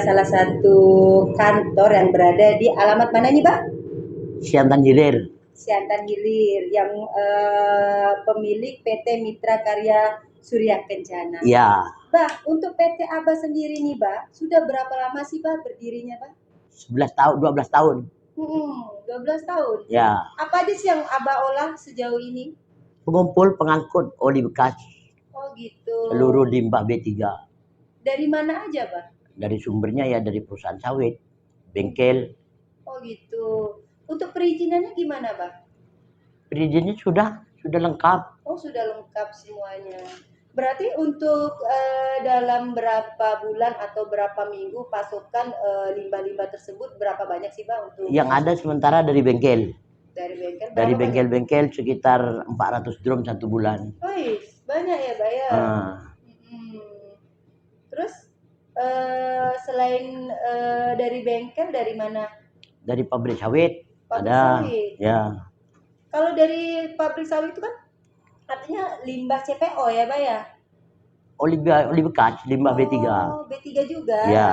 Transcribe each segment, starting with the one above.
salah satu kantor yang berada di alamat mana nih, Pak? Siantan Hilir. Siantan Hilir, yang pemilik PT Mitra Karya Surya Kencana. Ya. Bah, untuk PT Abah sendiri nih, Bah, sudah berapa lama sih, Bah, berdirinya, Bah? 11 tahun, 12 tahun. 12 tahun. Ya. Apa aja sih yang Abah olah sejauh ini? Pengumpul, pengangkut oli bekas. Oh gitu. Seluruh limbah B3. Dari mana aja, Bah? Dari sumbernya ya dari perusahaan sawit, bengkel. Oh gitu. Untuk perizinannya gimana, Bah? Perizinannya sudah lengkap. Oh, sudah lengkap semuanya. Berarti untuk dalam berapa bulan atau berapa minggu pasokan limbah-limbah tersebut berapa banyak sih, Bang? Untuk yang ada sementara dari bengkel. Dari bengkel-bengkel sekitar 400 drum 1 bulan. Oh, banyak ya, Pak ya. Terus selain dari bengkel dari mana? Dari pabrik sawit. Sawit. Ya. Kalau dari pabrik sawit itu kan artinya limbah CPO ya, Pak ya? Oli bekas, limbah B3. Oh, B3 juga. Ya.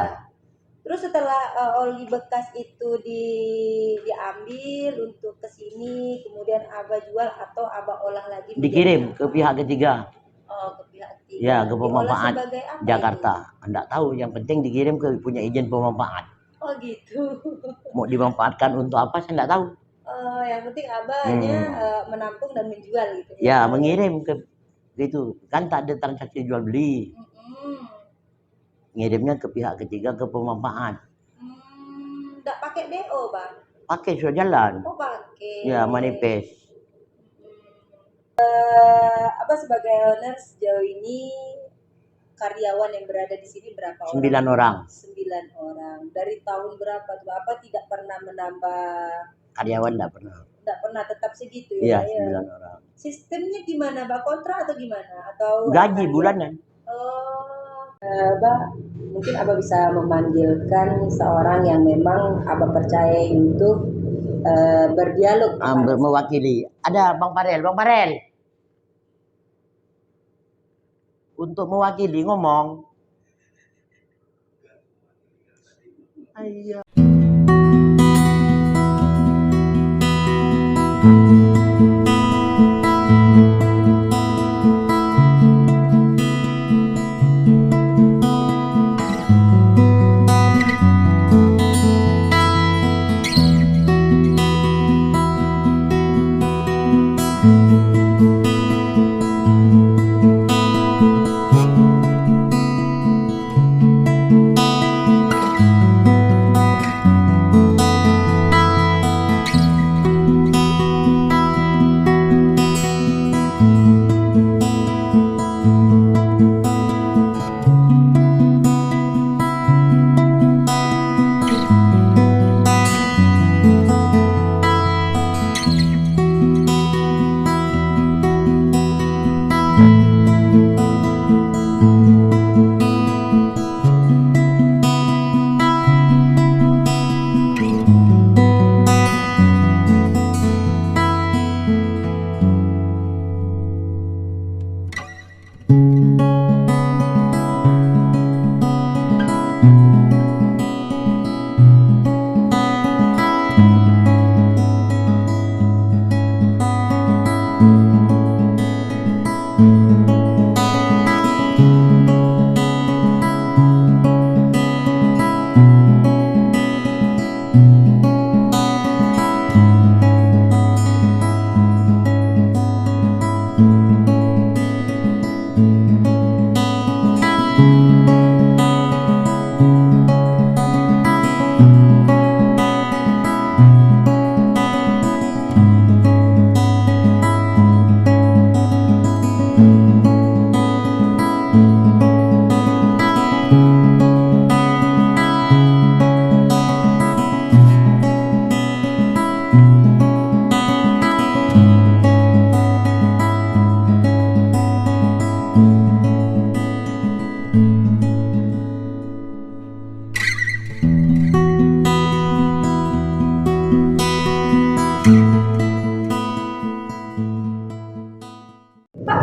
Terus setelah oli bekas itu diambil untuk ke sini, kemudian Abah jual atau Abah olah lagi? Dikirim ke pihak ketiga. Oh, ke pihak ketiga. Ya, ke pemanfaat Jakarta. Itu? Enggak tahu, yang penting dikirim ke punya izin pemanfaat. Oh gitu. Mau dimanfaatkan untuk apa saya enggak tahu. Yang penting Abahnya menampung dan menjual gitu. Ya, mengirim ke itu. Kan tak ada transaksi jual beli. Ngirimnya ke pihak ketiga, ke pemanfaat. Enggak pakai DO, Bang? Pakai, sudah jalan. Oh, pakai. Ya, manifest. Abah sebagai owner sejauh ini karyawan yang berada di sini berapa orang? 9 orang. 9 orang. Dari tahun berapa tuh? Apa tidak pernah menambah karyawan? Enggak pernah. Enggak pernah, tetap segitu ya? Iya, 9 orang. Sistemnya gimana, Bang? Kontrak atau gimana? Atau gaji bulanan? Abah, mungkin Abah bisa memanggilkan seorang yang memang Abah percaya untuk berdialog. Mewakili. Ada Bang Farel. Bang Farel. Untuk mewakili ngomong. Ayo.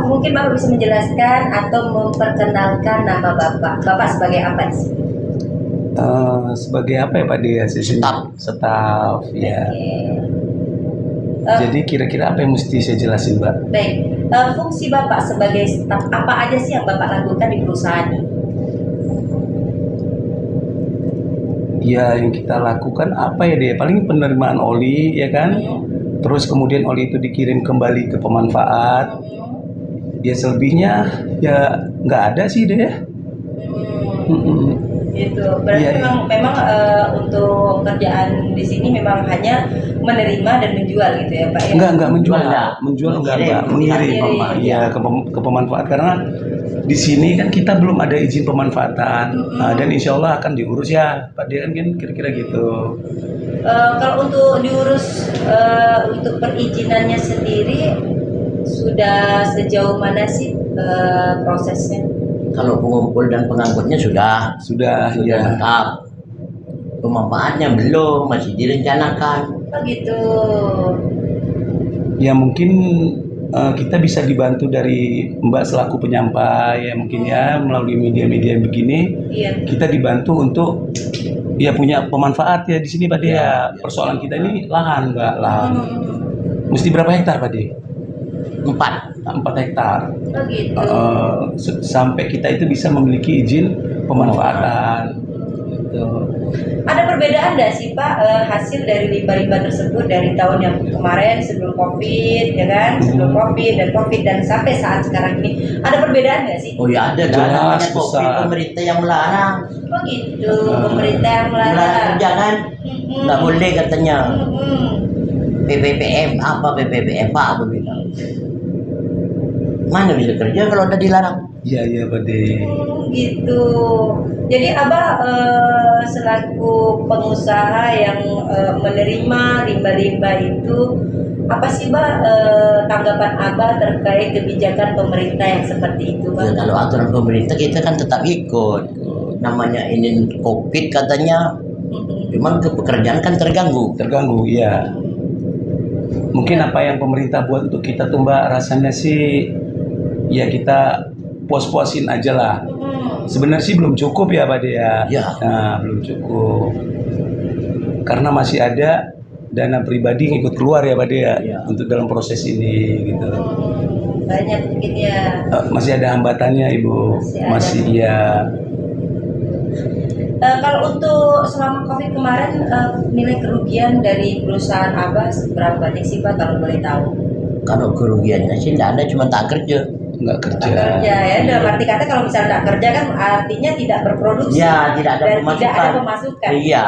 Mungkin Bapak bisa menjelaskan atau memperkenalkan nama Bapak. Bapak sebagai apa sih? Sebagai apa ya Pak dia? Staf ya. Jadi kira-kira apa yang mesti saya jelasin, Mbak? Baik, fungsi Bapak sebagai staf apa aja sih yang Bapak lakukan di perusahaan ini? Ya, yang kita lakukan apa ya dia? Paling penerimaan oli ya kan? Terus kemudian oli itu dikirim kembali ke pemanfaat. Ya selebihnya ya nggak ada sih deh. Gitu. Berarti memang untuk kerjaan di sini memang hanya menerima dan menjual gitu ya Pak ya? Enggak menjual enggak, mengirim ya ke pemanfaat karena di sini kan kita belum ada izin pemanfaatan dan insya Allah akan diurus ya Pak dia kan kira-kira gitu. Kalau untuk diurus untuk perizinannya sendiri sudah sejauh mana sih prosesnya? Kalau pengumpul dan pengangkutnya sudah ya. Lengkap. Pemanfaatnya belum, masih direncanakan. Oh gitu. Ya mungkin kita bisa dibantu dari Mbak selaku penyampai ya mungkin ya melalui media-media begini. Iya. Kita dibantu untuk ya punya pemanfaat ya di sini Pak Dia. Persoalan kita ini lahan Mbak lah. Mesti berapa hektar Pak Dia? 4 hektar. Oh gitu. Sampai kita itu bisa memiliki izin pemanfaatan. Gitu. Ada perbedaan nggak sih Pak hasil dari limbah-limbah tersebut dari tahun yang kemarin sebelum COVID ya kan, sebelum COVID dan sampai saat sekarang ini ada perbedaan nggak sih? Oh ya ada, jelas pemerintah yang melarang. Oh gitu, pemerintah yang melarang. Jangan, nggak boleh katanya. PPPM apa PPPM Pak aku bilang. Mana bisa kerja kalau udah dilarang? Iya Pak De. Gitu. Jadi Abah selaku pengusaha yang menerima limbah-limbah itu apa sih tanggapan Abah terkait kebijakan pemerintah yang seperti itu Bang? Ya, kalau aturan pemerintah kita kan tetap ikut. Namanya ini COVID katanya, cuman pekerjaan kan terganggu. Iya. Mungkin apa yang pemerintah buat untuk kita tuh Mbak rasanya sih ya kita puas-puasin aja lah. Sebenarnya sih belum cukup ya Pak Dea. Nah, belum cukup. Karena masih ada dana pribadi yang ikut keluar ya Pak Dea untuk dalam proses ini gitu. Banyak mungkin ya. Masih ada hambatannya Ibu. Masih ya. Kalau untuk selama COVID kemarin nilai kerugian dari perusahaan Abah berapa banyak sih Pak kalau boleh tahu? Kalau kerugiannya sih tidak ada, cuma tak kerja. Nggak kerja ya, dalam arti kata kalau misalnya nggak kerja kan artinya tidak berproduksi ya, tidak ada pemasukan. Iya.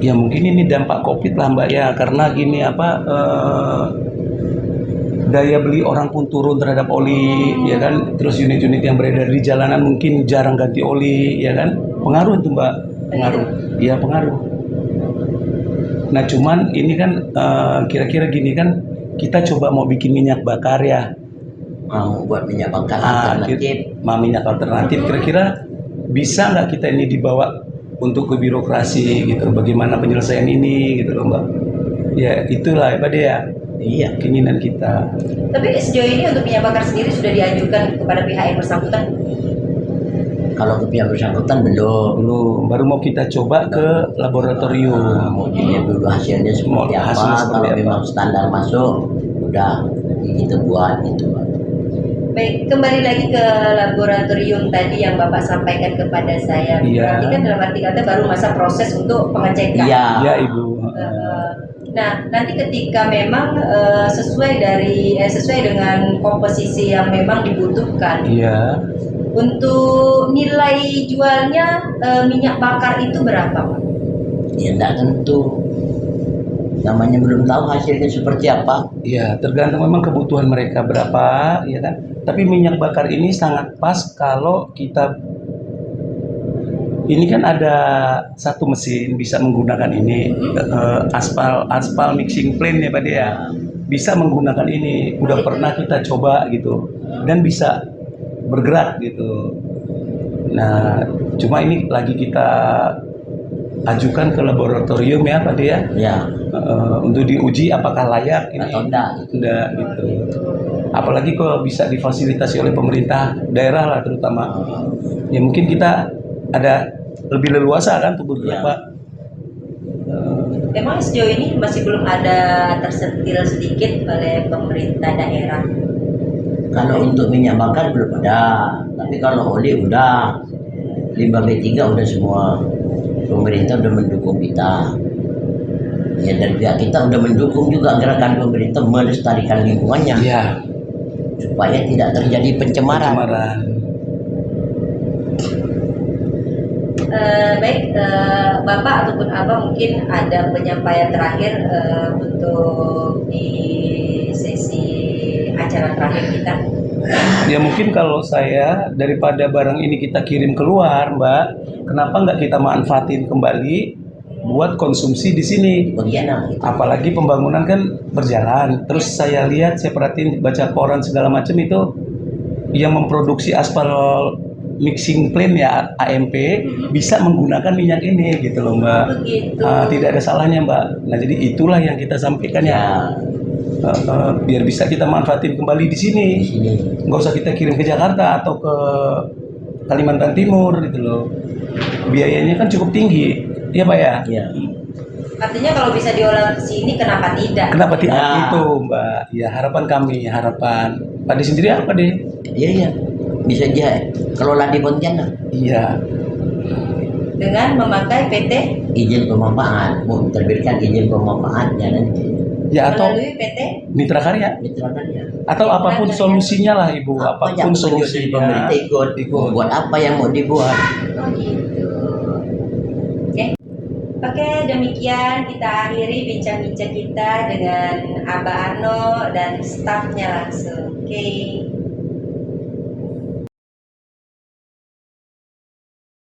Ya mungkin ini dampak COVID lah Mbak ya karena gini daya beli orang pun turun terhadap oli ya kan, terus unit-unit yang beredar di jalanan mungkin jarang ganti oli ya kan, pengaruh itu Mbak, pengaruh. Nah cuman ini kan kira-kira gini kan kita coba mau bikin minyak bakar ya, mau buat minyak bakar alternatif. Minyak alternatif kira-kira bisa nggak kita ini dibawa untuk ke birokrasi gitu, bagaimana penyelesaian ini gitu loh Mbak. Ya itulah ya Pak Dea. Iya, keinginan kita. Tapi sejauh ini untuk minyak bakar sendiri sudah diajukan kepada pihak yang bersangkutan? Kalau ke pihak bersangkutan belum. Baru mau kita coba ke laboratorium. Mau dilihat dulu hasilnya seperti apa. Kalau memang standar masuk, udah kita buat gitu. Baik, kembali lagi ke laboratorium tadi yang Bapak sampaikan kepada saya. Berarti kan dalam arti kata baru masa proses untuk pengecekan. Iya Ibu. Nah, nanti ketika memang sesuai dengan komposisi yang memang dibutuhkan. Iya. Untuk nilai jualnya minyak bakar itu berapa, Pak? Ya enggak tentu. Namanya belum tahu hasilnya seperti apa. Iya, tergantung memang kebutuhan mereka berapa, ya kan. Tapi minyak bakar ini sangat pas kalau kita ini kan ada satu mesin bisa menggunakan ini aspal mixing plane ya Pak Dea. Bisa menggunakan ini, udah pernah kita coba gitu dan bisa bergerak gitu. Nah, cuma ini lagi kita ajukan ke laboratorium ya Pak Dea. Ya. untuk diuji apakah layak ini Atau enggak. enggak gitu. Apalagi kalau bisa difasilitasi oleh pemerintah daerah lah terutama. Ya mungkin kita ada lebih leluasa kan untuk beberapa. Memang sejauh ini masih belum ada tersentil sedikit oleh pemerintah daerah. Kalau untuk minyak bakar belum ada, tapi kalau oli udah, limbah B3 udah semua. Pemerintah udah mendukung kita. Ya dari pihak kita udah mendukung juga gerakan pemerintah melestarikan lingkungannya Ya, supaya tidak terjadi pencemaran. pencemaran. Baik, Bapak ataupun Abang mungkin ada penyampaian terakhir untuk di sesi acara terakhir kita. Ya mungkin kalau saya daripada barang ini kita kirim keluar, Mbak, kenapa nggak kita manfaatin kembali buat konsumsi di sini? Bagaimana? Apalagi pembangunan kan berjalan. Terus saya lihat, saya perhatiin baca koran segala macam itu yang memproduksi aspal mixing plant ya AMP bisa menggunakan minyak ini gitu loh Mbak. Begitu. Tidak ada salahnya Mbak. Nah jadi itulah yang kita sampaikan ya. Ya, Biar bisa kita manfaatin kembali di sini. di sini. Nggak usah kita kirim ke Jakarta atau ke Kalimantan Timur gitu loh. Biayanya kan cukup tinggi, ya Pak ya. Ya. Artinya kalau bisa diolah ke sini, kenapa tidak? Kenapa tidak Ya. itu Mbak? Ya harapan kami, harapan. Pak De sendiri apa deh? Iya, iya. Bisa dia kelola di Pontianak. Iya. Dengan memakai PT Izin pemanfaat, mau terbitkan izin pemanfaatnya nanti. Ya atau melalui PT mitra karya Mitra karya. atau apapun solusinya lah Ibu, Apa apapun yang petunjuk dari pemerintah solusinya. ikut. Buat apa yang mau dibuat? Oh gitu. Oke, demikian kita akhiri bincang-bincang kita dengan Abah Arno dan stafnya langsung. Oke.